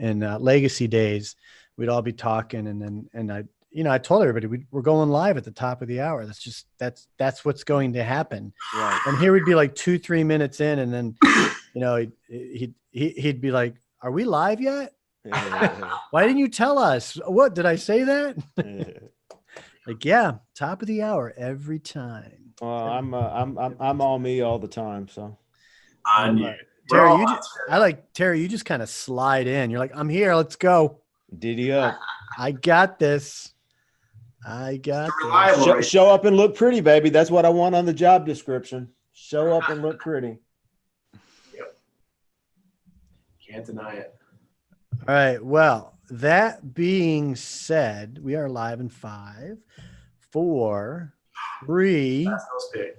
Legacy days, we'd all be talking, and I told everybody we're going live at the top of the hour. That's what's going to happen. Right. And here we'd be like 2-3 minutes in, and then, he'd be like, "Are we live yet? Why didn't you tell us? What did I say that?" Like, yeah, top of the hour every time. Well, I'm all me all the time. So Terry, you just kind of slide in. You're like, "I'm here. Let's go. Diddy up. I got this. Show up and look pretty, baby. That's what I want on the job description. Show up and look pretty." Yep. Can't deny it. All right. Well, that being said, we are live in 5, 4, 3. That's no big.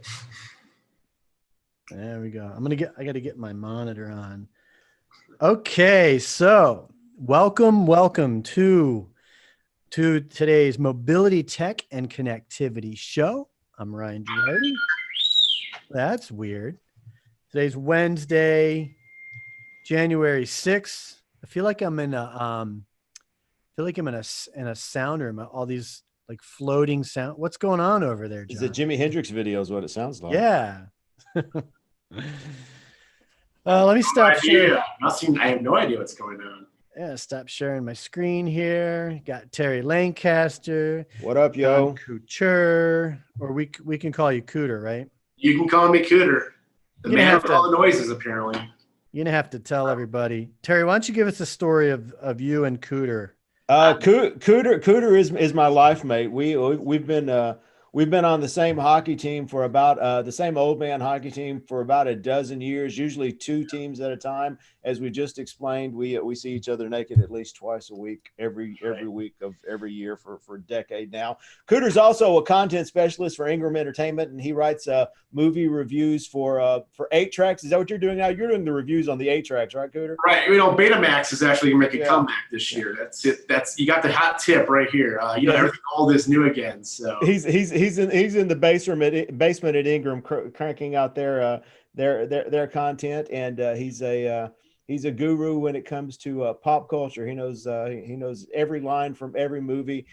There we go. I got to get my monitor on. Okay. So welcome to today's Mobility Tech and Connectivity Show. I'm Ryan Girardi. That's weird. Today's Wednesday, January 6th. I feel like I'm in a sound room. All these like floating sound. What's going on over there, John? It's a Jimi Hendrix video is what it sounds like. Yeah. Let me stop sharing. I have no idea what's going on. Yeah, stop sharing my screen here. Got Terry Lancaster. What up, yo? Couture, or we can call you Cooter, right? You can call me Cooter. The man with all the noises, apparently. You're gonna have to tell everybody. Terry, why don't you give us a story of you and Cooter? Cooter is my life mate. We've been on the same hockey team for about the same old man hockey team for about a dozen years, usually 2 teams at a time. As we just explained, we see each other naked at least twice a week, every week of every year for a decade now. Cooter's also a content specialist for Ingram Entertainment, and he writes movie reviews for 8 Tracks. Is that what you're doing now? You're doing the reviews on the 8 Tracks, right, Cooter? Right. Betamax is actually going to make a comeback this year. That's it. You got the hot tip right here. Everything old is new again. So he's in the basement at Ingram, cranking out their content, and he's a guru when it comes to pop culture. He knows every line from every movie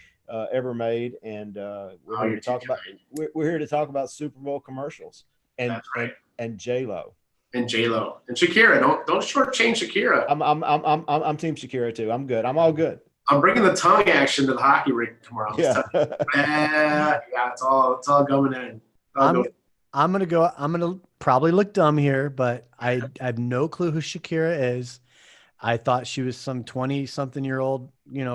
ever made, and we're here to talk about Super Bowl commercials and J-Lo. And J-Lo and Shakira. Don't shortchange Shakira. I'm Team Shakira too. I'm good. I'm all good. I'm bringing the tongue action to the hockey rink tomorrow. Yeah. It's all going in. I'm gonna probably look dumb here, but I have no clue who Shakira is. I thought she was some 20-something-year-old,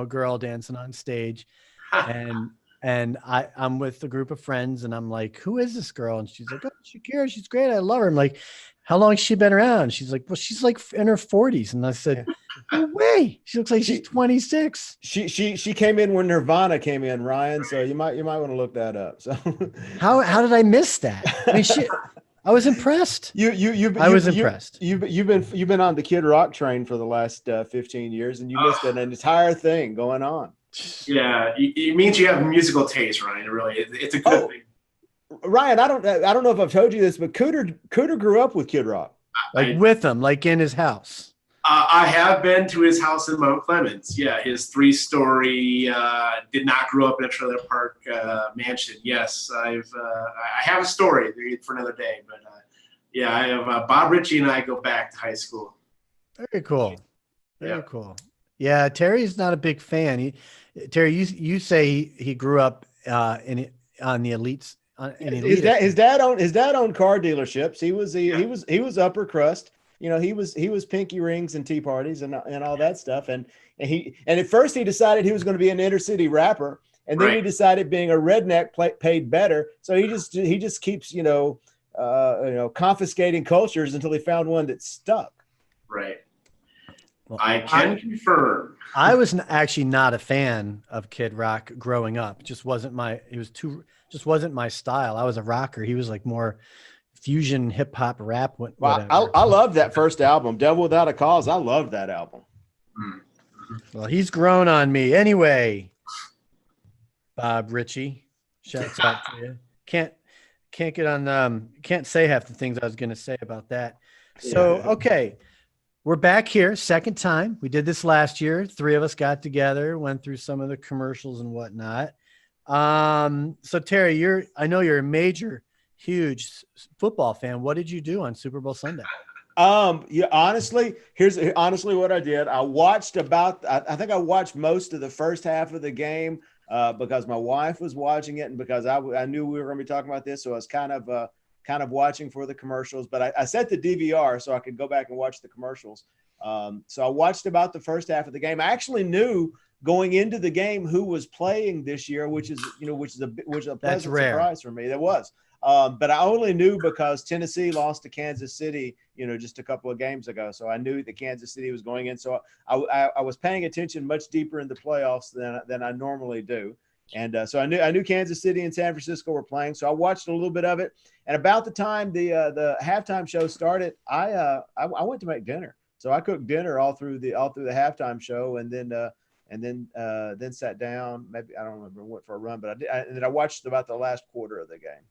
girl dancing on stage, and I'm with a group of friends, and I'm like, "Who is this girl?" And she's like, "Oh, Shakira, she's great. I love her." I'm like, "How long has she been around?" She's like, "Well, she's like in her 40s." And I said, "No way. She looks like she's 26." She came in when Nirvana came in, Ryan. So you might want to look that up. So how did I miss that? I mean, I was impressed. I was impressed. You've been on the Kid Rock train for the last 15 years, and you missed an entire thing going on. Yeah, it means you have musical taste, Ryan. Really, it's a good thing. Ryan, I don't know if I've told you this, but Cooter grew up with Kid Rock, with him, like in his house. I have been to his house in Mount Clemens. Yeah, his 3-story. Did not grow up in a trailer park mansion. Yes, I have a story for another day, but I have Bob Ritchie and I go back to high school. Very cool. Very cool. Yeah, Terry's not a big fan. Terry, you say he grew up on the elites. His dad owned car dealerships. He was upper crust. He was pinky rings and tea parties and all that stuff. And at first he decided he was going to be an inner city rapper, and then he decided being a redneck paid better. So he just keeps confiscating cultures until he found one that stuck. Right. Well, I can confirm. I was actually not a fan of Kid Rock growing up. Just wasn't my style. I was a rocker. He was like more fusion hip hop rap. Well, I love that first album, Devil Without a Cause. I love that album. Well, he's grown on me anyway. Bob Ritchie, shouts out to you. Can't get on. Can't say half the things I was going to say about that. So okay. We're back here, second time. We did this last year. 3 of us got together, went through some of the commercials and whatnot. So Terry, I know you're a major, huge football fan. What did you do on Super Bowl Sunday? Yeah, honestly, here's what I did. I watched I think I watched most of the first half of the game because my wife was watching it and because I knew we were going to be talking about this. So I was kind of watching for the commercials, but I set the DVR so I could go back and watch the commercials. So I watched about the first half of the game. I actually knew going into the game who was playing this year, which is a pleasant surprise for me. That was. But I only knew because Tennessee lost to Kansas City, just a couple of games ago. So I knew that Kansas City was going in. So I was paying attention much deeper in the playoffs than I normally do. And so I knew Kansas City and San Francisco were playing. So I watched a little bit of it. And about the time the halftime show started, I went to make dinner. So I cooked dinner all through the halftime show, and then sat down. Maybe I don't remember, went for a run, but I did. And then I watched about the last quarter of the game.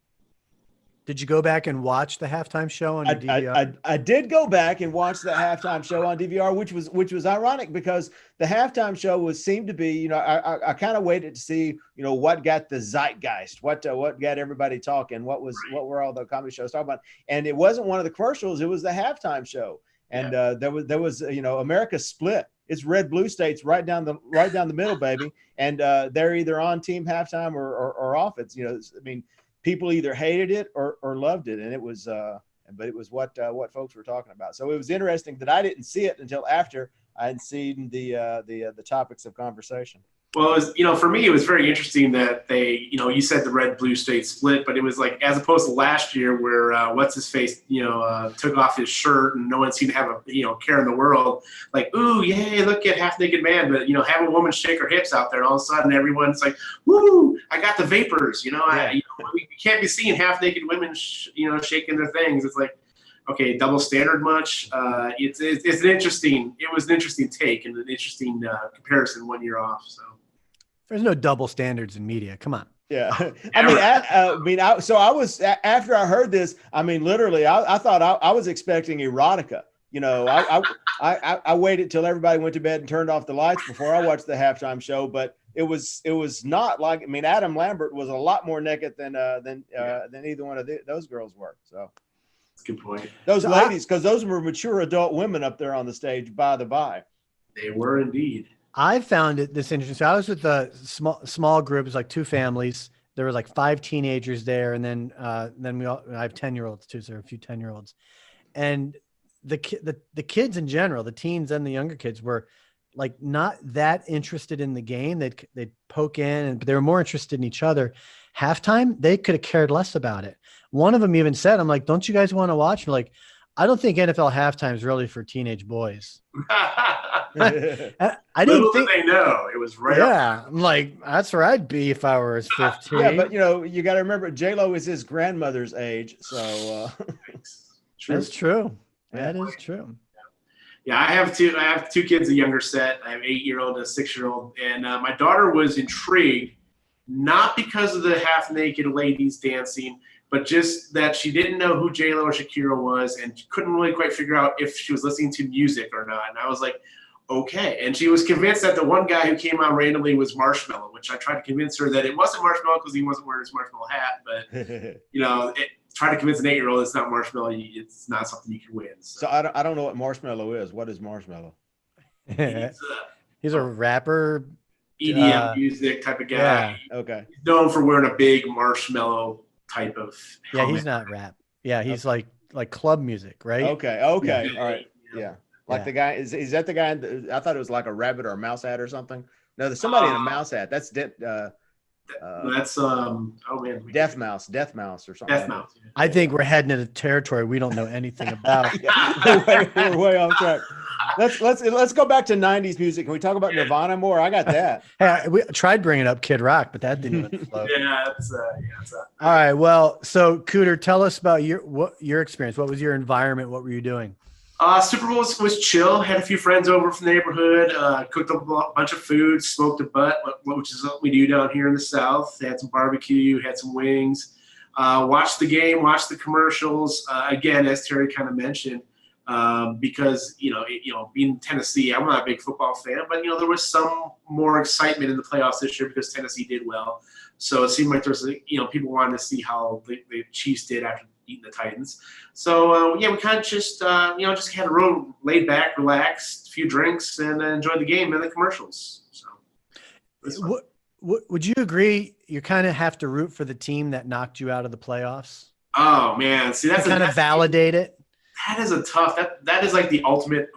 Did you go back and watch the halftime show on DVR? I did go back and watch the halftime show on DVR, which was ironic because the halftime show seemed to be, I kind of waited to see, what got the zeitgeist, what got everybody talking, what were all the comedy shows talking about, and it wasn't one of the commercials, it was the halftime show, and there was America split. It's red blue states right down the middle, baby, and they're either on team halftime or off. It's people either hated it or loved it, and it was but it was what folks were talking about. So it was interesting that I didn't see it until after I had seen the topics of conversation. Well, it was, for me, it was very interesting that they, you said the red blue state split, but it was like, as opposed to last year where what's his face, took off his shirt and no one seemed to have a, care in the world. Like, ooh, yay, look at half naked man. But, have a woman shake her hips out there and all of a sudden everyone's like, woo, I got the vapors, we can't be seeing half naked women, shaking their things. It's like, okay, double standard much. It was an interesting take and an interesting comparison 1 year off. So. There's no double standards in media. Come on. Yeah. So I was, after I heard this, literally, I thought I was expecting erotica. I waited till everybody went to bed and turned off the lights before I watched the halftime show, but it was not like, Adam Lambert was a lot more naked than either one of those girls were. So that's a good point. Those ladies, because those were mature adult women up there on the stage, by the by. They were indeed. I found this interesting. So I was with a small group. It was like 2 families. There were like 5 teenagers there. And then I have 10-year-olds too. So there are a few 10-year-olds, and the kids in general, the teens and the younger kids were like not that interested in the game. They'd poke in, but they were more interested in each other. Halftime, they could have cared less about it. One of them even said, I'm like, don't you guys want to watch? I'm like, I don't think NFL halftime is really for teenage boys. I didn't think they know it was right. Yeah, I'm like, that's where I'd be if I were 15. Yeah, but you got to remember, J-Lo is his grandmother's age, so that's true. That is true. Yeah, I have two kids, a younger set. I have an 8-year-old and a 6-year-old, and my daughter was intrigued, not because of the half-naked ladies dancing, but just that she didn't know who J-Lo or Shakira was and couldn't really quite figure out if she was listening to music or not. And I was like, okay. And she was convinced that the one guy who came on randomly was Marshmello, which I tried to convince her that it wasn't Marshmello because he wasn't wearing his Marshmello hat. But, try to convince an 8-year-old it's not Marshmello. It's not something you can win. So I don't know what Marshmello is. What is Marshmello? He's a rapper. EDM music type of guy. Yeah. Okay. He's known for wearing a big marshmallow type of helmet. Yeah, he's not rap. Yeah, he's like club music, right? Okay. Yeah. All right. Yeah. Like the guy is that the guy I thought it was like a rabbit or a mouse hat or something. No, there's somebody in a mouse hat. That's that's Death Mouse or something. Death Mouse. Yeah. I think we're heading into territory we don't know anything about. We're way off track. Let's go back to 90s music. Can we talk about Nirvana more? I got that. Hey, we tried bringing up Kid Rock, but that didn't even flow. All right. Well, so Cooter, tell us about your experience. What was your environment? What were you doing? Super Bowl was chill. Had a few friends over from the neighborhood. Cooked a bunch of food. Smoked a butt, which is what we do down here in the South. Had some barbecue. Had some wings. Watched the game. Watched the commercials. Again, as Terry kind of mentioned, because being in Tennessee, I'm not a big football fan, but there was some more excitement in the playoffs this year because Tennessee did well. So it seemed like there's people wanted to see how the Chiefs did after beating the Titans. So we kind of just just had a real laid back, relaxed, few drinks, and enjoyed the game and the commercials. So would you agree? You kind of have to root for the team that knocked you out of the playoffs. Oh man, see that's kind of validate it. That is a tough. That is like the ultimate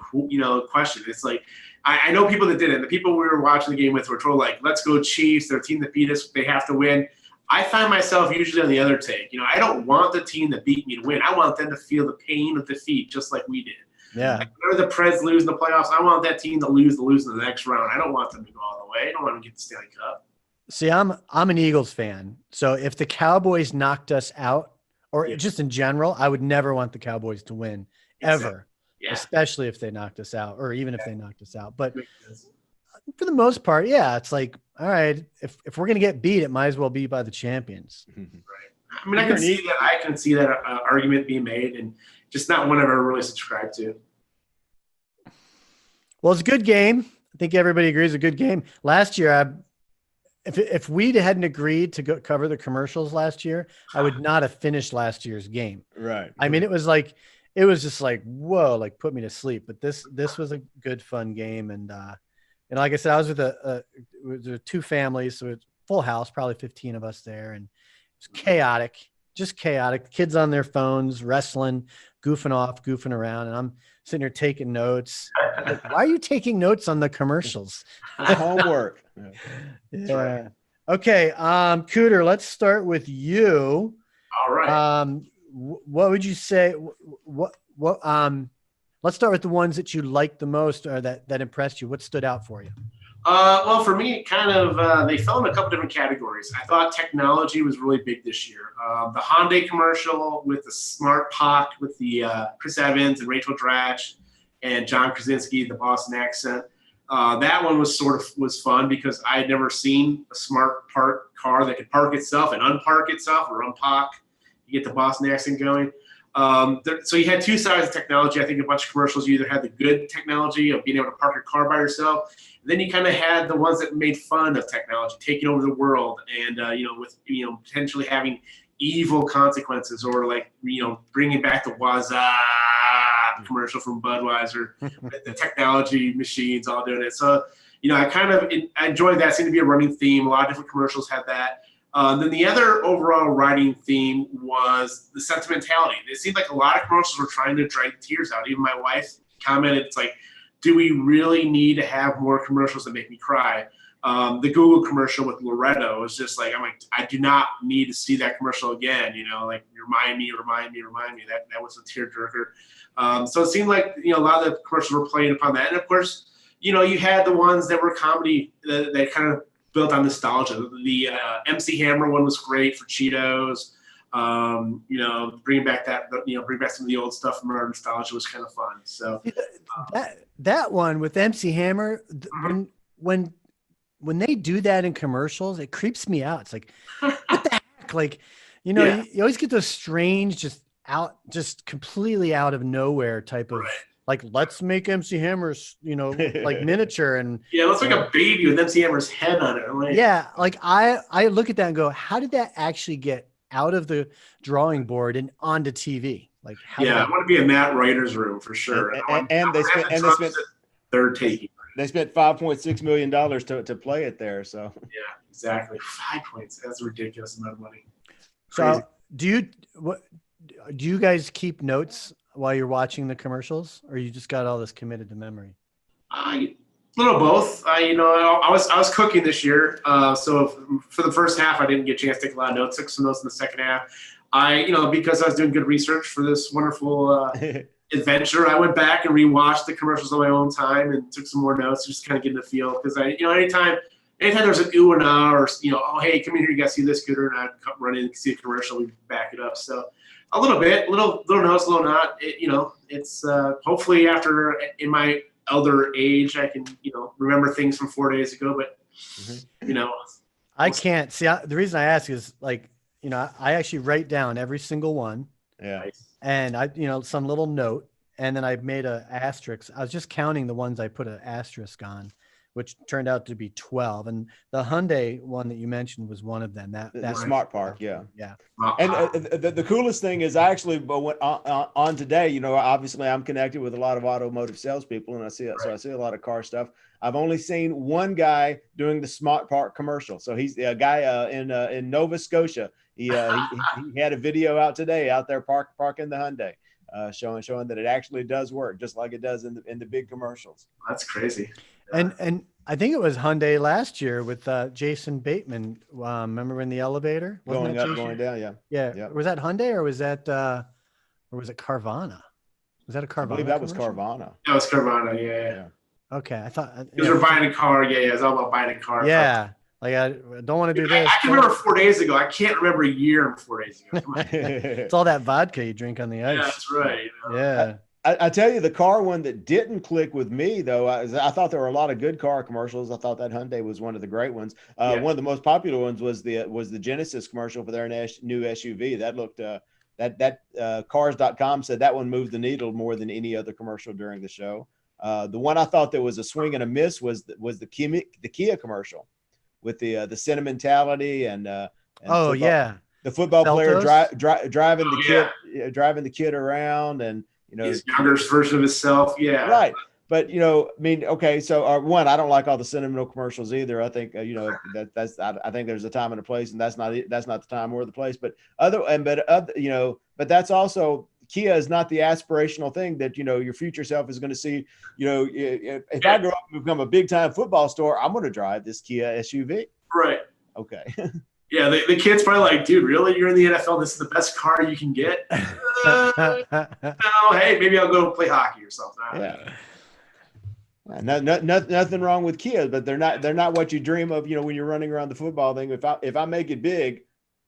question. It's like I know people that did it. The people we were watching the game with were told like, "Let's go Chiefs! Their team that beat us, they have to win." I find myself usually on the other take. I don't want the team that beat me to win. I want them to feel the pain of defeat just like we did. Yeah. Like whenever the Preds lose in the playoffs, I want that team to lose in the next round. I don't want them to go all the way. I don't want them to get the Stanley Cup. See, I'm an Eagles fan. So if the Cowboys knocked us out, or just in general, I would never want the Cowboys to win ever, especially if they knocked us out, or even if they knocked us out. But for the most part, it's like, all right, if we're going to get beat, it might as well be by the champions. Right. I mean, I can see that argument being made, and just not one I've ever really subscribed to. Well, it's a good game. I think everybody agrees it's a good game. Last year, if we hadn't agreed to go cover the commercials last year, I would not have finished last year's game. Right. I mean, it was just like, whoa, like put me to sleep. But this was a good, fun game. And like I said, I was with there were two families. So it's full house, probably 15 of us there. And it's chaotic, just chaotic. The kids on their phones, wrestling, goofing off, goofing around. And I'm sitting here taking notes. Like, why are you taking notes on the commercials? Homework. Yeah. Right. Okay. Cooter, let's start with you. All right. What would you say? Let's start with the ones that you liked the most or that impressed you. What stood out for you? Well, for me, kind of, they fell in a couple different categories. I thought technology was really big this year. The Hyundai commercial with the Smart Pock with the Chris Evans and Rachel Dratch and John Krasinski, the Boston accent. That one was fun because I had never seen a smart park car that could park itself and unpark itself or unpark. You get the Boston accent going. So you had two sides of technology. I think a bunch of commercials, you either had the good technology of being able to park your car by yourself. And then you kind of had the ones that made fun of technology, taking over the world and, with, potentially having evil consequences or like, bringing back the Waza commercial from Budweiser, the technology machines all doing it. So, I enjoyed that. It seemed to be a running theme. A lot of different commercials had that. Then the other overall writing theme was the sentimentality. It seemed like a lot of commercials were trying to drag tears out. Even my wife commented, it's like, do we really need to have more commercials that make me cry? The Google commercial with Loretto is just like, I do not need to see that commercial again. Like remind me. That was a tearjerker. So it seemed like, a lot of the commercials were playing upon that. And of course, you had the ones that were comedy that kind of built on nostalgia. The MC Hammer one was great for Cheetos. Bring back some of the old stuff from our nostalgia was kind of fun. So that one with MC Hammer, when they do that in commercials, it creeps me out. It's like, what the heck? Like, you always get those strange, just completely out of nowhere type of, like, let's make MC Hammer's, like miniature and let's make a baby with MC Hammer's head on it. Like I look at that and go, how did that actually get out of the drawing board and onto TV? Like, I want to be in that writer's room for sure. They're taking. They spent $5.6 million to play it there. So exactly. 5 points. That's a ridiculous amount of money. Crazy. So do you guys keep notes while you're watching the commercials, or you just got all this committed to memory? A little both. I was cooking this year, so for the first half, I didn't get a chance to take a lot of notes. Took some notes in the second half. Because I was doing good research for this wonderful adventure, I went back and rewatched the commercials on my own time and took some more notes, just kind of getting the feel. Because anytime there's an ooh and ah, or oh hey, come in here, you guys see this Scooter, and I'd run in and see a commercial, we back it up. So a little bit, little notes, little not. It's hopefully after in my elder age, I can remember things from 4 days ago. But I can't see. The reason I ask is like I actually write down every single one. Yeah. And I some little note, and then I made a asterisk. I was just counting the ones I put an asterisk on, which turned out to be 12. And the Hyundai one that you mentioned was one of them. The smart park, yeah. And the coolest thing is I actually went on today. You know, obviously I'm connected with a lot of automotive salespeople, and I see so I see a lot of car stuff. I've only seen one guy doing the smart park commercial. So he's a guy in Nova Scotia. He had a video out today out there parking the Hyundai, showing that it actually does work just like it does in the big commercials. That's crazy. And I think it was Hyundai last year with Jason Bateman. Remember in the elevator? Going up, going down, yeah. Yeah. Was that Hyundai or was that Carvana? Was that a Carvana? I believe that was commercial? Carvana. That was Carvana, yeah. Okay, I thought because we're buying a car. Yeah, it's all about buying a car. Yeah, like I don't want to do this. I can remember 4 days ago. I can't remember a year and 4 days ago. It's all that vodka you drink on the ice. Yeah, that's right. You know? Yeah. I tell you, the car one that didn't click with me, though, I thought there were a lot of good car commercials. I thought that Hyundai was one of the great ones. One of the most popular ones was the Genesis commercial for their new SUV. That looked cars.com said that one moved the needle more than any other commercial during the show. The one I thought that was a swing and a miss was the Kia commercial with the sentimentality and the football player driving the kid around, and you know, his younger version of himself. Yeah. Right. But, you know, I mean, okay. So one, I don't like all the sentimental commercials either. I think, you know, I think there's a time and a place, and that's not the time or the place, but you know, but that's also, Kia is not the aspirational thing that, you know, your future self is going to see. You know, if I grow up and become a big time football star, I'm going to drive this Kia SUV. Right. Okay. Yeah, the kid's probably like, dude, really? You're in the NFL. This is the best car you can get? No, hey, maybe I'll go play hockey or something. Yeah. Nothing wrong with Kia, but they're not what you dream of, you know, when you're running around the football thing. If I make it big,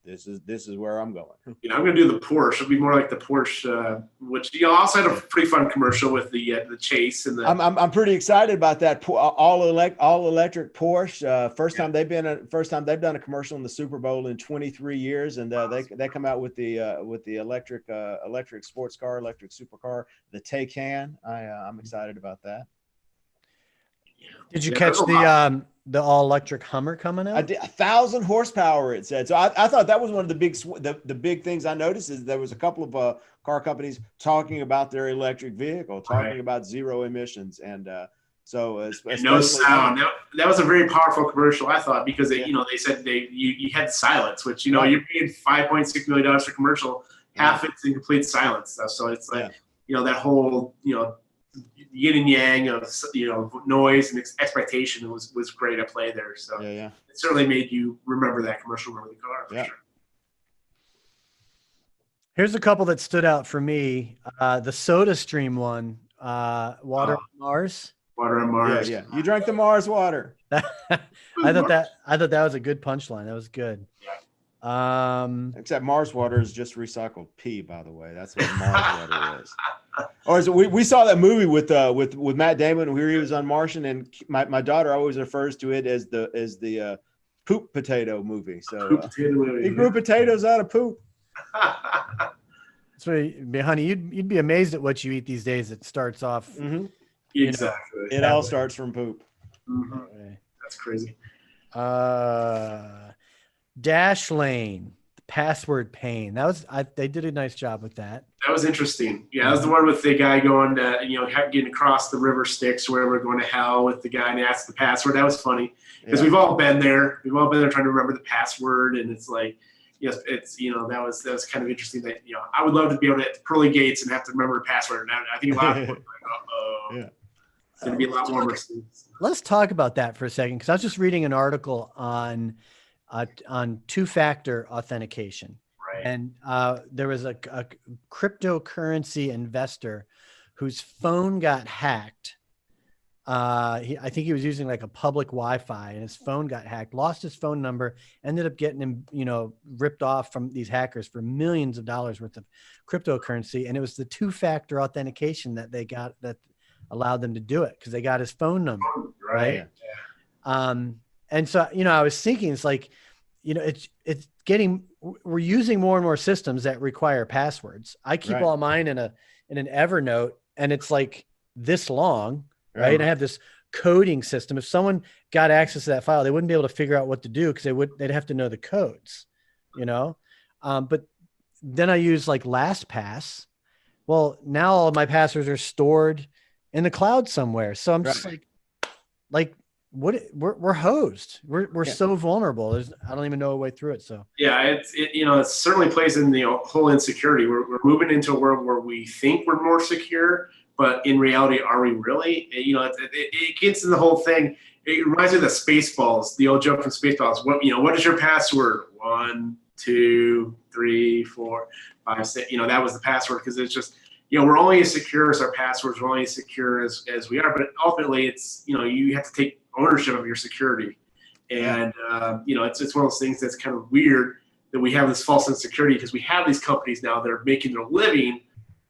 this is where I'm going. You know, I'm going to do the Porsche. It'll be more like the Porsche, which, you know, also had a pretty fun commercial with the Chase and the. I'm pretty excited about that all electric Porsche. First time they've done a commercial in the Super Bowl in 23 years, and they come out with the electric sports car, electric supercar, the Taycan. I'm excited about that. Did you catch the all electric Hummer coming out? I did. 1,000 horsepower, it said. So I thought that was one of the big things I noticed is there was a couple of car companies talking about their electric vehicle, talking about zero emissions, and so no sound. That was a very powerful commercial, I thought, because you know, they said you had silence, which, you know, you're paying $5.6 million for commercial, half it's in complete silence. So it's like, you know, that whole, you know, yin and yang of, you know, noise and expectation was great at play there. So it certainly made you remember that commercial, remember the car for sure. Here's a couple that stood out for me. The Soda Stream one, Water on Mars. Water on Mars. Yeah. You drank the Mars water. I thought that was a good punchline. That was good. Except Mars water is just recycled pee, by the way. That's what Mars water is. Or so we saw that movie with Matt Damon where he was on Martian, and my daughter always refers to it as the poop potato movie. So he grew potatoes out of poop. So, honey, you'd be amazed at what you eat these days. It starts off. Mm-hmm. Exactly. It all starts from poop. Mm-hmm. That's crazy. Dash Lane, password pain. They did a nice job with that. That was interesting. Yeah, that was the one with the guy going to, you know, getting across the river Styx, where we're going to hell with the guy and asked the password. That was funny because we've all been there. We've all been there trying to remember the password, and it's like, yes, it's, you know, that was kind of interesting. That, you know, I would love to be able to hit the pearly gates and have to remember the password. And I think a lot of people are like, it's going to be a lot more. Let's talk about that for a second, because I was just reading an article on two-factor authentication. Right. And there was a cryptocurrency investor whose phone got hacked. I think he was using like a public Wi-Fi, and his phone got hacked, lost his phone number, ended up getting him, you know, ripped off from these hackers for millions of dollars worth of cryptocurrency. And it was the two-factor authentication that they got that allowed them to do it, because they got his phone number. Right. Yeah. And so, you know, I was thinking, it's like, you know, we're using more and more systems that require passwords. I keep all mine in an Evernote, and it's like this long, right? Right. And I have this coding system. If someone got access to that file, they wouldn't be able to figure out what to do because they'd have to know the codes, you know? But then I use like LastPass. Well, now all of my passwords are stored in the cloud somewhere. So I'm just like, we're hosed. We're so vulnerable. I don't even know a way through it. So yeah, it certainly plays in the whole insecurity. We're moving into a world where we think we're more secure, but in reality, are we really? It gets in the whole thing. It reminds me of the Spaceballs, the old joke from Spaceballs. What is your password? 1, 2, 3, 4, 5, 6. That was the password, because it's just, we're only as secure as our passwords. We're only as secure as we are. But ultimately, it's, you have to take ownership of your security. And, it's one of those things that's kind of weird that we have this false insecurity, because we have these companies now that are making their living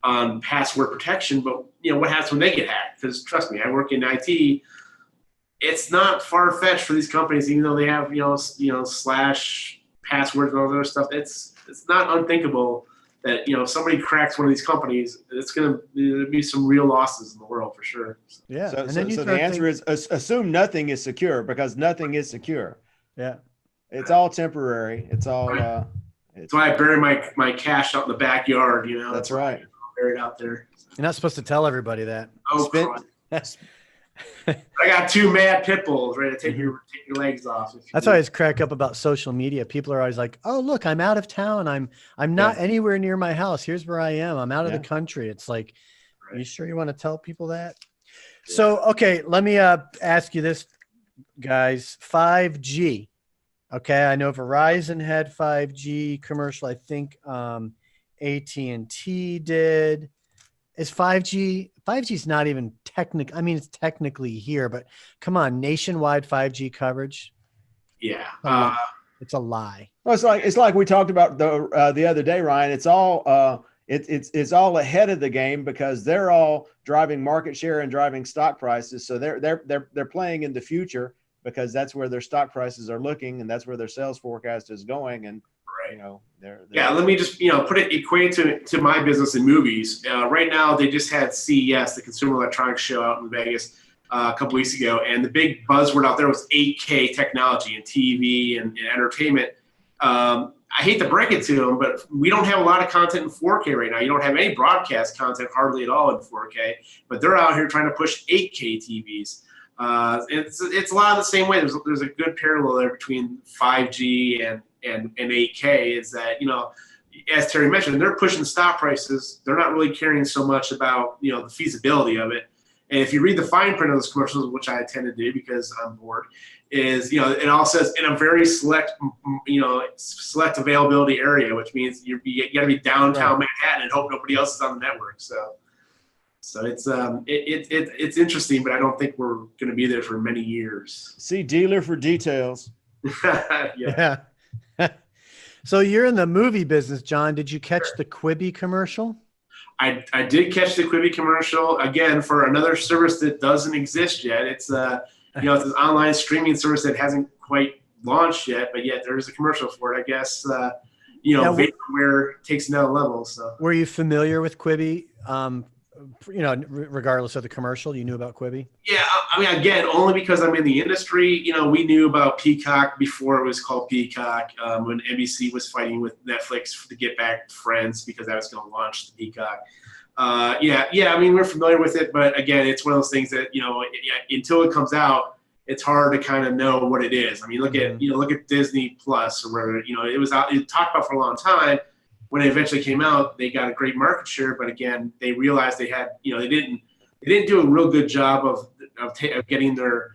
on password protection. But, what happens when they get hacked? Because trust me, I work in IT. It's not far-fetched for these companies, even though they have, slash passwords and all that other stuff. It's not unthinkable that, if somebody cracks one of these companies, it's going to be some real losses in the world for sure. Yeah. So the answer is assume nothing is secure, because nothing is secure. Yeah. It's all temporary. It's all. That's why I bury my cash out in the backyard. That's right. Buried out there. You're not supposed to tell everybody that. Oh, I got 2 mad pit bulls ready to take your legs off. That's why I always crack up about social media. People are always like, "Oh, look, I'm out of town. I'm not anywhere near my house. Here's where I am. I'm out of the country." It's like, are you sure you want to tell people that? Yeah. So, okay, let me ask you this, guys. 5G. Okay, I know Verizon had 5G commercial. I think AT&T did. Is 5G? 5G is not even technical. I mean, it's technically here, but come on, nationwide 5G coverage. Yeah, it's a lie. Well, it's like we talked about the other day, Ryan. It's all it's all ahead of the game, because they're all driving market share and driving stock prices. So they're playing in the future, because that's where their stock prices are looking, and that's where their sales forecast is going. And yeah, let me just equate to my business in movies. Right now, they just had CES, the Consumer Electronics Show, out in Vegas a couple weeks ago, and the big buzzword out there was 8K technology and TV and entertainment. I hate to break it to them, but we don't have a lot of content in 4K right now. You don't have any broadcast content hardly at all in 4K, but they're out here trying to push 8K TVs. It's a lot of the same way. There's a good parallel there between 5G and 8K, is that, as Terry mentioned, they're pushing stock prices. They're not really caring so much about, the feasibility of it. And if you read the fine print of those commercials, which I tend to do because I'm bored, is, it all says in a very select availability area, which means you got to be downtown Manhattan and hope nobody else is on the network. So it's interesting, but I don't think we're going to be there for many years. See dealer for details. Yeah. So you're in the movie business, John. Did you catch the Quibi commercial? I did catch the Quibi commercial, again, for another service that doesn't exist yet. It's it's an online streaming service that hasn't quite launched yet, but yet there is a commercial for it. I guess vaporware takes another level. So were you familiar with Quibi? Regardless of the commercial, you knew about Quibi? Yeah, I mean, again, only because I'm in the industry. We knew about Peacock before it was called Peacock, when NBC was fighting with Netflix to get back Friends, because that was going to launch the Peacock. I mean, we're familiar with it, but again, it's one of those things that, until it comes out, it's hard to kind of know what it is. I mean, look at Disney Plus or whatever. It talked about for a long time. When it eventually came out, they got a great market share, but again, they realized they had, they didn't do a real good job of getting their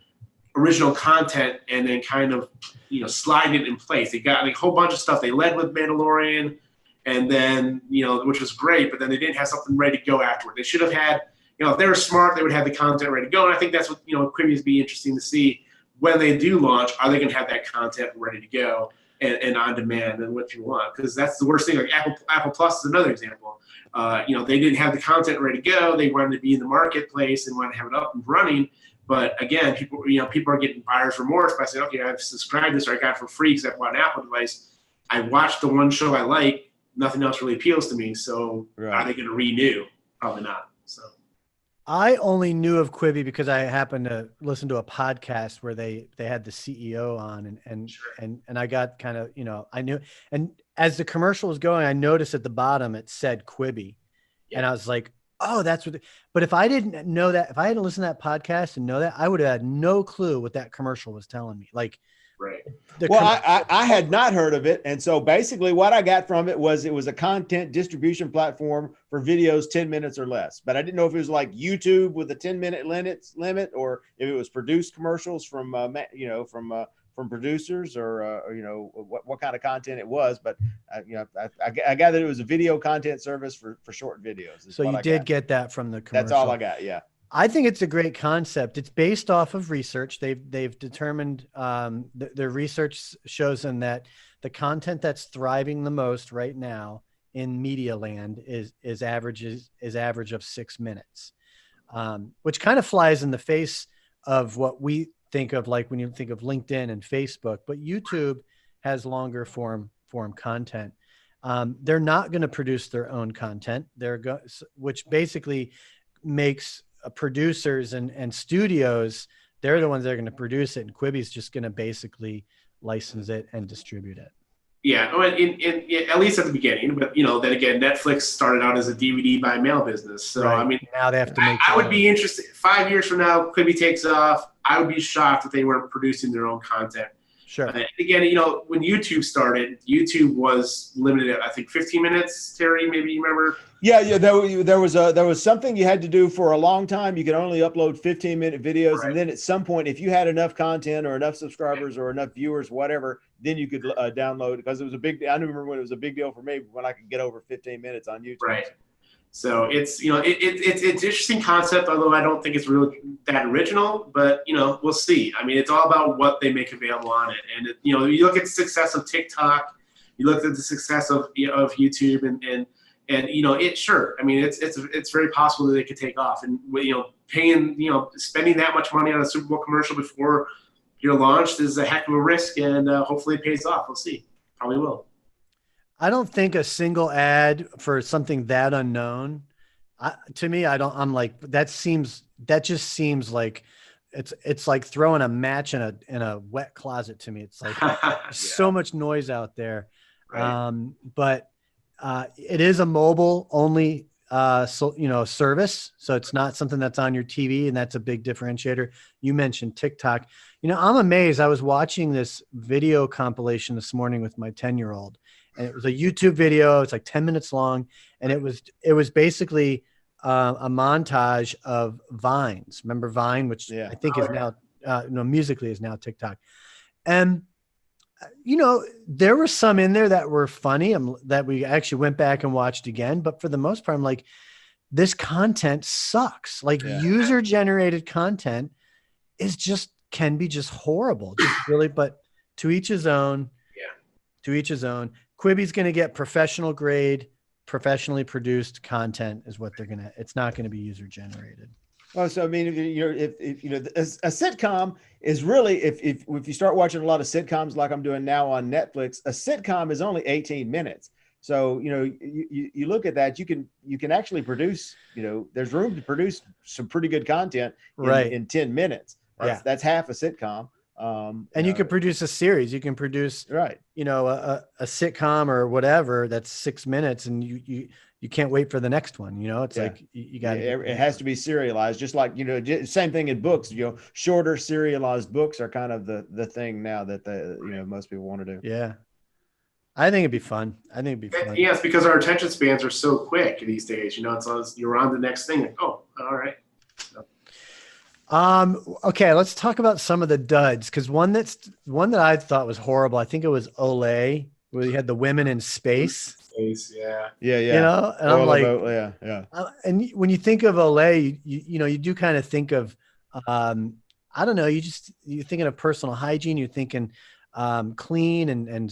original content and then kind of, sliding it in place. They got a whole bunch of stuff. They led with Mandalorian, and then, which was great, but then they didn't have something ready to go afterward. They should have had, if they were smart, they would have the content ready to go. And I think that's what, Quibi is be interesting to see when they do launch. Are they going to have that content ready to go? And on demand and what you want, because that's the worst thing. Like Apple Plus is another example. They didn't have the content ready to go. They wanted to be in the marketplace and wanted to have it up and running. But again, people are getting buyer's remorse by saying, okay, I've subscribed this, or I got it for free because I bought an Apple device. I watched the one show I like. Nothing else really appeals to me. So are they going to renew? Probably not. So I only knew of Quibi because I happened to listen to a podcast where they had the CEO on, Sure. and I got kind of, I knew, and as the commercial was going, I noticed at the bottom it said Quibi, and Yeah. I was like, oh, that's what. But if I didn't know that, if I hadn't listened to that podcast and know that, I would have had no clue what that commercial was telling me. Like Right. the Well, commercial. I had not heard of it. And so basically what I got from it was a content distribution platform for videos 10 minutes or less. But I didn't know if it was like YouTube with a 10-minute limit, or if it was produced commercials from, from producers, or what kind of content it was. But, I gathered it was a video content service for short videos is So what you I did got. get that from the That's all I commercial. got. Yeah. I think it's a great concept. It's based off of research. They've determined their research shows them that the content that's thriving the most right now in media land is average of 6 minutes, which kind of flies in the face of what we think of, like when you think of LinkedIn and Facebook. But YouTube has longer form content. They're not going to produce their own content. Which basically makes producers and studios, they're the ones that are going to produce it, and Quibi's just going to basically license it and distribute it. Yeah, at least at the beginning, but then again, Netflix started out as a DVD by mail business. So Right. I mean, Now they have to make. I would be interested. 5 years from now, Quibi takes off. I would be shocked if they weren't producing their own content. Sure. And again, when YouTube started, YouTube was limited at, I think, 15 minutes. Terry, maybe you remember? Yeah. There was something you had to do for a long time. You could only upload 15-minute videos, Right. and then at some point, if you had enough content or enough subscribers or enough viewers, whatever, then you could download, because it was a big. I remember when it was a big deal for me when I could get over 15 minutes on YouTube. Right. So it's it's an interesting concept, although I don't think it's really that original. But we'll see. I mean, it's all about what they make available on it. And you look at the success of TikTok, you look at the success of YouTube, and it sure. I mean, it's very possible that they could take off. And spending that much money on a Super Bowl commercial before you're launched is a heck of a risk, and hopefully it pays off. We'll see. Probably will. I don't think a single ad for something that unknown, to me, I'm like, that just seems like it's like throwing a match in a wet closet to me. It's like so much noise out there. Right. But it is a mobile only service. So it's not something that's on your TV, and that's a big differentiator. You mentioned TikTok. I'm amazed. I was watching this video compilation this morning with my 10-year-old. And it was a YouTube video. It's like 10 minutes long. And it was basically a montage of Vines. Remember Vine, which I think is now, musically is now TikTok. And, there were some in there that were funny, that we actually went back and watched again. But for the most part, I'm like, this content sucks. Like user generated content can be just horrible. Just really, but to each his own. Yeah. To each his own. Quibi's going to get professional grade, professionally produced content is what they're going to, it's not going to be user generated. Well, so I mean, if a sitcom is really, if you start watching a lot of sitcoms like I'm doing now on Netflix, a sitcom is only 18 minutes. So, you look at that, you can actually produce, there's room to produce some pretty good content in 10 minutes. That's half a sitcom. And you can produce a series. You can produce, a sitcom or whatever that's 6 minutes, and you can't wait for the next one. It's like you got it has to be serialized, just like same thing in books. Shorter serialized books are kind of the thing now that most people want to do. Yeah, I think it'd be fun. Fun. Yes, because our attention spans are so quick these days. It's you're on the next thing. Like, oh, all right. So. Okay, let's talk about some of the duds, because one that I thought was horrible. I think it was Olay, where you had the women in space. Yeah. And I'm like, and when you think of Olay, you do kind of think of, I don't know, you're thinking of personal hygiene. You're thinking clean and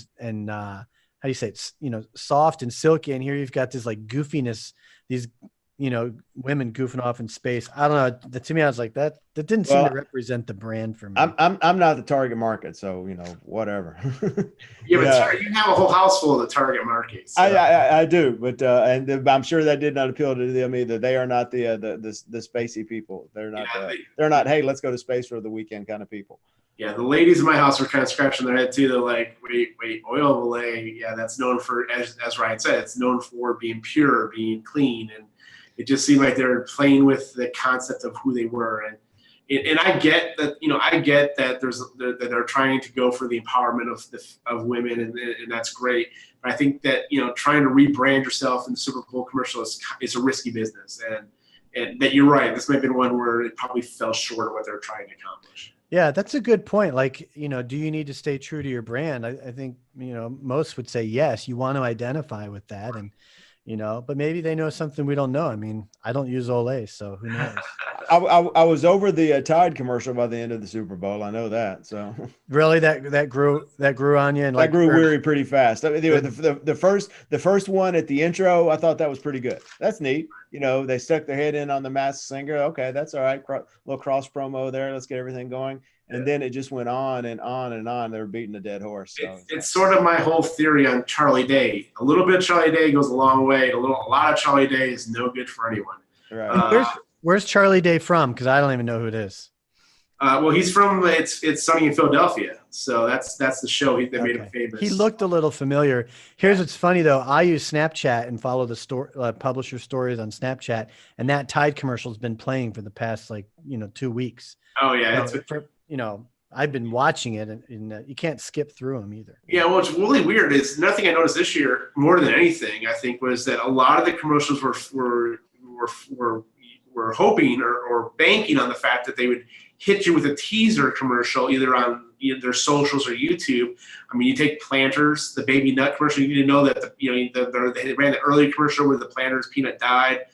how do you say it? Soft and silky. And here you've got this like goofiness, these women goofing off in space. I don't know. To me, I was like, that didn't seem to represent the brand for me. I'm not the target market, so whatever. Yeah, but sorry, you have a whole house full of the target market. So. I do, but and I'm sure that did not appeal to them either. They are not the spacey people. They're not. They're not. Hey, let's go to space for the weekend kind of people. Yeah, the ladies in my house were kind of scratching their head too. They're like, wait, oil of Olay. Yeah, that's known for, as Ryan said, it's known for being pure, being clean, and it just seemed like they were playing with the concept of who they were. And I get that, I get that that they're trying to go for the empowerment of women, and that's great. But I think that trying to rebrand yourself in the Super Bowl commercial is a risky business, and that you're right. This might have been one where it probably fell short of what they're trying to accomplish. Yeah, that's a good point. Like, do you need to stay true to your brand? I think, most would say yes. You want to identify with that, and but maybe they know something we don't know. I mean, I don't use Olay, so who knows? I was over the Tide commershal by the end of the Super Bowl. I know that. So really, that grew on you, and that grew weary pretty fast. The first one at the intro, I thought that was pretty good. That's neat. They stuck their head in on the Masked Singer. Okay, that's all right. Little cross promo there. Let's get everything going. And then it just went on and on and on. They were beating a dead horse. So. It's sort of my whole theory on Charlie Day. A little bit of Charlie Day goes a long way. A lot of Charlie Day is no good for anyone. Right. Where's Charlie Day from? Because I don't even know who it is. Well, he's from it's Sunny in Philadelphia, so that's the show that made him famous. He looked a little familiar. Here's what's funny though. I use Snapchat and follow the publisher stories on Snapchat, and that Tide commercial has been playing for the past 2 weeks. Oh yeah, I've been watching it, and you can't skip through them either. Yeah, what's really weird is nothing I noticed this year more than anything. I think was that a lot of the commercials were hoping or banking on the fact that they would hit you with a teaser commercial either on their socials or YouTube. I mean, you take Planters, the baby nut commercial. You need to know that they ran the early commercial where the Planters peanut died.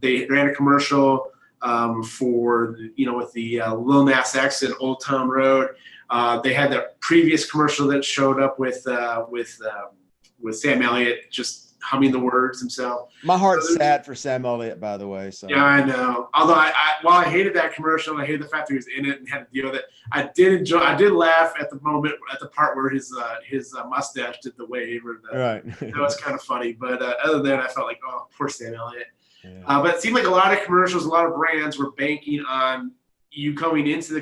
They ran a commercial for with the Lil Nas X and Old Town Road. They had the previous commercial that showed up with Sam Elliott just humming the words himself. My heart's sad for Sam Elliott, by the way. So yeah, I know. Although while I hated that commercial, I hated the fact that he was in it and had to deal with it. I did laugh at the part where his mustache did the wave. Right. That was kind of funny. But other than that, I felt like, oh, poor Sam Elliott. Yeah. But it seemed like a lot of commercials, a lot of brands were banking on you going into the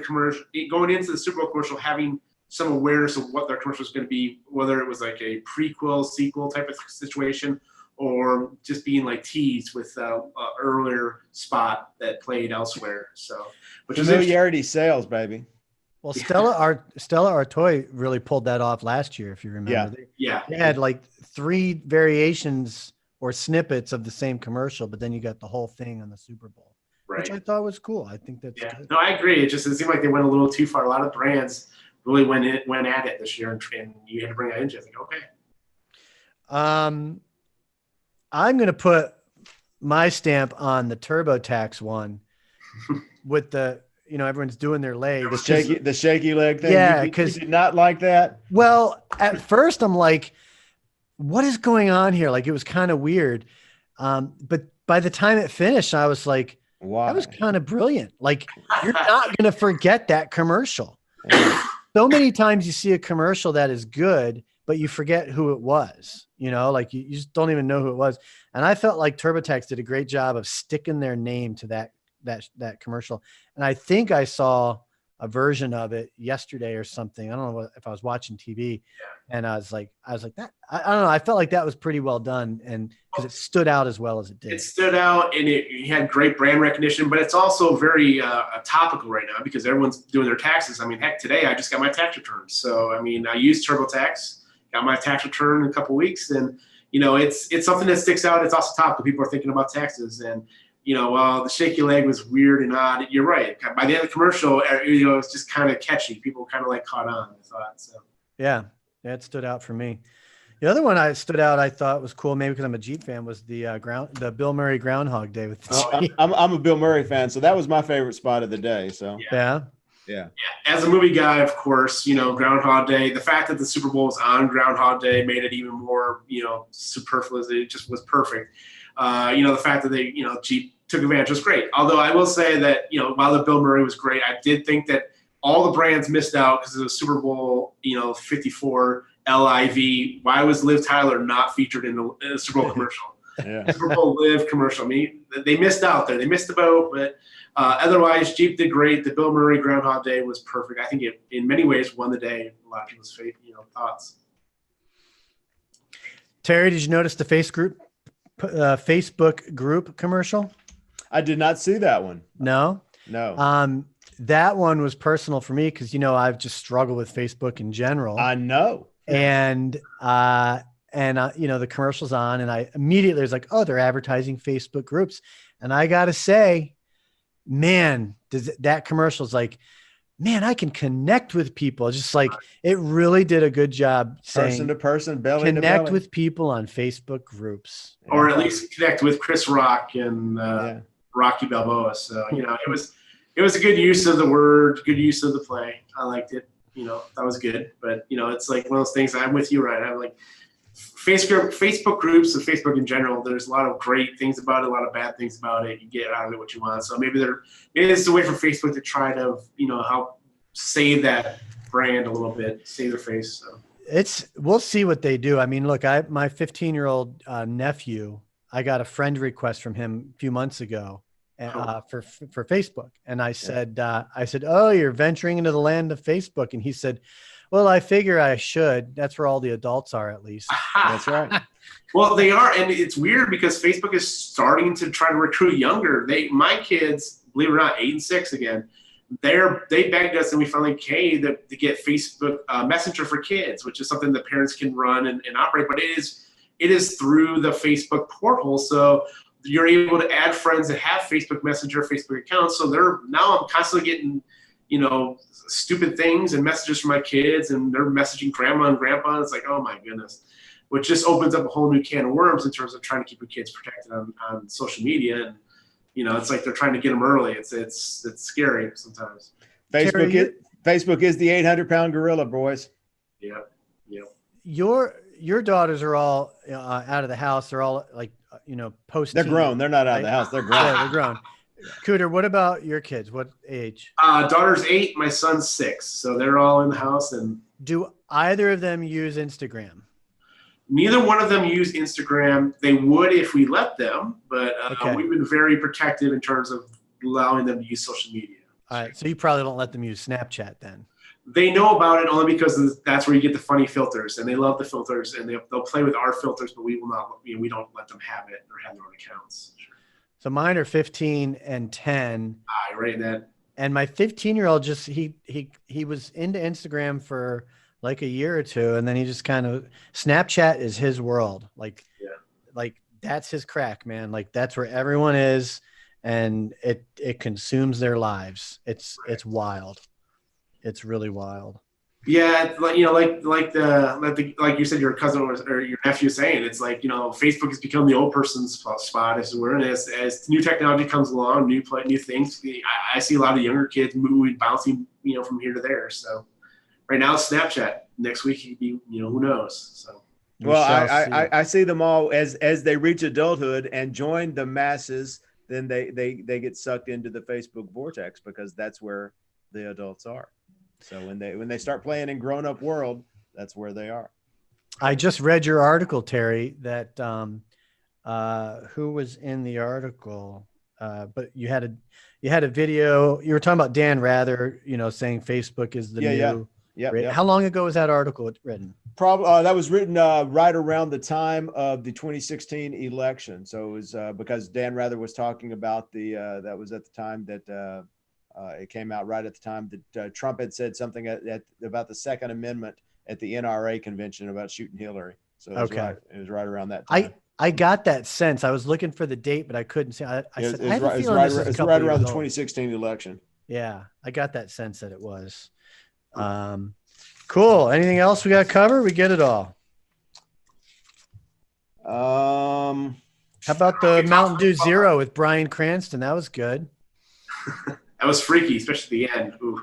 Super Bowl commercial, having some awareness of what their commercial is going to be, whether it was like a prequel, sequel type of situation, or just being teased with an earlier spot that played elsewhere. So, familiarity sales, baby. Well, Stella Artois really pulled that off last year, if you remember. Yeah. They had 3 variations or snippets of the same commercial, but then you got the whole thing on the Super Bowl, which I thought was cool. I think that's good. No, I agree. It seemed like they went a little too far. A lot of brands really went at it this year, and you had to bring that into it. Okay. I'm going to put my stamp on the TurboTax one with the, everyone's doing their leg. The shaky leg thing. Yeah. You did not like that. Well, at first I'm like, what is going on here? It was kind of weird. But by the time it finished, I was like, wow, that was kind of brilliant. You're not going to forget that commercial. So many times you see a commercial that is good, but you forget who it was, you just don't even know who it was. And I felt like TurboTax did a great job of sticking their name to that commercial. And I think I saw a version of it yesterday or something. I don't know if I was watching TV, and I was like that. I don't know. I felt like that was pretty well done, and because it stood out as well as it did. It stood out, and it had great brand recognition, but it's also very topical right now because everyone's doing their taxes. I mean, heck, today I just got my tax return. So, I mean, I used TurboTax, got my tax return in a couple of weeks, and it's something that sticks out. It's also topical. People are thinking about taxes, and the shaky leg was weird and odd. You're right. By the end of the commercial, it's just kind of catchy. People kind of caught on, I thought. So yeah, it stood out for me. The other one I thought was cool, maybe because I'm a Jeep fan, was the Bill Murray Groundhog Day with the Jeep. I'm a Bill Murray fan, so that was my favorite spot of the day. So yeah. As a movie guy, of course, Groundhog Day. The fact that the Super Bowl was on Groundhog Day made it even more, superfluous. It just was perfect. The fact that they, Jeep took advantage was great. Although I will say that, while the Bill Murray was great, I did think that all the brands missed out because of the Super Bowl, 54 LIV. Why was Liv Tyler not featured in the Super Bowl commercial? Yeah. Super Bowl LIV commercial. I mean, they missed out there. They missed the boat, but otherwise, Jeep did great. The Bill Murray Groundhog Day was perfect. I think it, in many ways, won the day. A lot of people's thoughts. Terry, did you notice the Facebook group commercial? I did not see that one. No. That one was personal for me because I've just struggled with Facebook in general. I know. And the commercial's on, and I immediately was like, oh, they're advertising Facebook groups. And I got to say, man, that commercial's like, man, I can connect with people. Just like, it really did a good job saying person to person, belly to connect belly. with people on Facebook groups. Or at least connect with Chris Rock and Rocky Balboa. So, it was a good use of the word, good use of the play. I liked it. That was good. But, it's like one of those things. I'm with you, right? I'm like, Facebook groups and Facebook in general, there's a lot of great things about it, a lot of bad things about it. You get out of it what you want. So maybe it's a way for Facebook to try to, help save that brand a little bit, save their face. So we'll see what they do. I mean, look, my 15-year-old nephew, I got a friend request from him a few months ago for Facebook. And I said, oh, you're venturing into the land of Facebook. And he said, well, I figure I should. That's where all the adults are, at least. That's right. Well, they are. And it's weird because Facebook is starting to try to recruit younger. My kids, believe it or not, 8 and 6 again, they begged us and we finally paid to get Facebook Messenger for kids, which is something that parents can run and operate. But it is through the Facebook portal. So you're able to add friends that have Facebook Messenger, Facebook accounts. So now I'm constantly getting, stupid things and messages from my kids, and they're messaging grandma and grandpa. It's like, oh my goodness, which just opens up a whole new can of worms in terms of trying to keep your kids protected on social media. And, it's like they're trying to get them early. It's scary sometimes. Facebook is the 800-pound gorilla, boys. Yeah. Your daughters are all out of the house. They're all like, post. They're grown. They're not out of the house. They're grown. Yeah, they're grown. Cooter, what about your kids? What age? Daughter's 8, my son's 6. So they're all in the house. And do either of them use Instagram? Neither one of them use Instagram. They would if we let them, but we've been very protective in terms of allowing them to use social media. All right, so you probably don't let them use Snapchat then. They know about it only because that's where you get the funny filters, and they love the filters, and they'll play with our filters, but we will not. We don't let them have it or have their own accounts. So mine are 15 and 10. Right, that. And my 15-year-old just he was into Instagram for like a year or two, and then he just kind of Snapchat is his world. Like that's his crack, man. Like that's where everyone is, and it consumes their lives. It's wild. It's really wild. Yeah, like you said, your cousin or your nephew saying, it's like, Facebook has become the old person's spot, as it were. And as new technology comes along, new things, I see a lot of younger kids bouncing, from here to there. So right now it's Snapchat. Next week it could be, who knows? So. Well, I see them all as they reach adulthood and join the masses. Then they get sucked into the Facebook vortex because that's where the adults are. So when they start playing in grown-up world, that's where they are. I just read your article, Terry, that who was in the article? But you had a video. You were talking about Dan Rather, saying Facebook is the new. Yeah. How long ago was that article written? Probably that was written right around the time of the 2016 election. So it was because Dan Rather was talking about that was at the time that. It came out right at the time that Trump had said something about the Second Amendment at the NRA convention about shooting Hillary. So it was right around that time. I got that sense. I was looking for the date, but I couldn't see. It's right around the 2016 election. Yeah, I got that sense that it was. Cool. Anything else we got to cover? We get it all. How about the Mountain Dew Zero with Bryan Cranston? That was good. That was freaky, especially at the end. Ooh,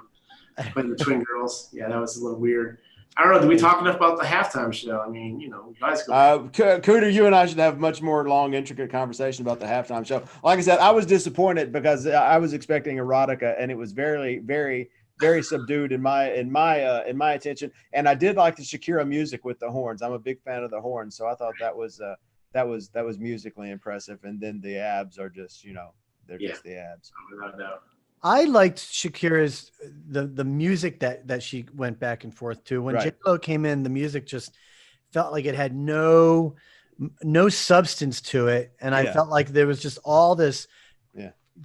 playing the twin girls. Yeah, that was a little weird. I don't know. Did we talk enough about the halftime show? I mean, you guys go. Cooter, you and I should have much more long, intricate conversation about the halftime show. Like I said, I was disappointed because I was expecting erotica, and it was very, very, very subdued in my attention. And I did like the Shakira music with the horns. I'm a big fan of the horns, so I thought that was musically impressive. And then the abs are just, they're just the abs. Without a doubt. I liked Shakira's the music that she went back and forth to. When J-Lo came in, the music just felt like it had no substance to it, and I felt like there was just all this,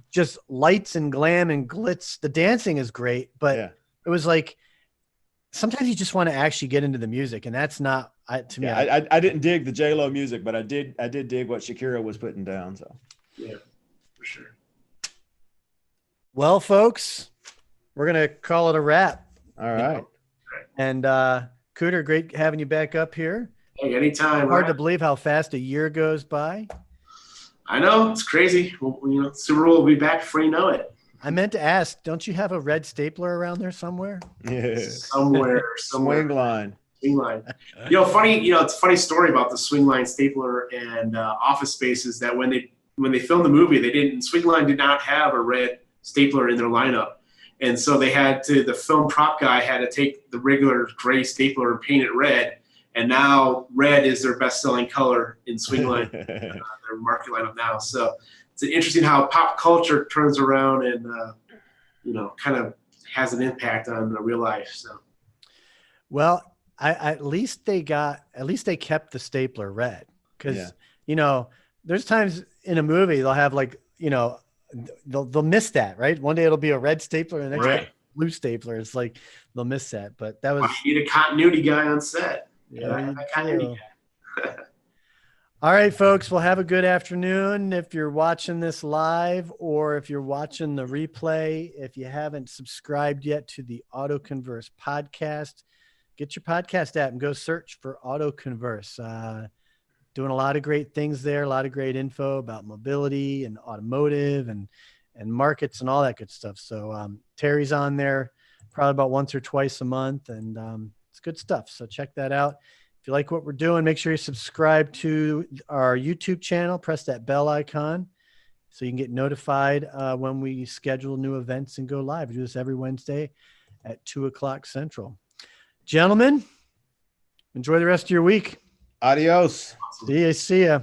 just lights and glam and glitz. The dancing is great, but it was like sometimes you just want to actually get into the music, and that's not to me. I didn't dig the J-Lo music, but I did dig what Shakira was putting down. So yeah, for sure. Well, folks, we're going to call it a wrap. All right. And Cooter, great having you back up here. Hey, anytime. Hard to believe how fast a year goes by. I know. It's crazy. Well, Super Bowl will be back before you know it. I meant to ask, don't you have a red stapler around there somewhere? Yeah. Somewhere. Swing line. Swing line. Funny, it's a funny story about the swing line stapler and Office Space is that when they filmed the movie, Swing Line did not have a red stapler in their lineup, and so the film prop guy had to take the regular gray stapler and paint it red, and now red is their best-selling color in Swing Line, their market lineup now. So it's interesting how pop culture turns around and kind of has an impact on real life. So, well, at least they kept the stapler red, because there's times in a movie they'll have they'll miss that, right? One day it'll be a red stapler and the next day blue stapler. It's like they'll miss that, but that was. You need a continuity guy on set. Yeah. All right, folks. Well, have a good afternoon. If you're watching this live or if you're watching the replay, if you haven't subscribed yet to the Auto Converse podcast, get your podcast app and go search for Auto Converse. Doing a lot of great things there, a lot of great info about mobility and automotive and markets and all that good stuff. So Terry's on there probably about once or twice a month, and it's good stuff. So check that out. If you like what we're doing, make sure you subscribe to our YouTube channel. Press that bell icon so you can get notified when we schedule new events and go live. We do this every Wednesday at 2:00 Central. Gentlemen, enjoy the rest of your week. Adios. See ya.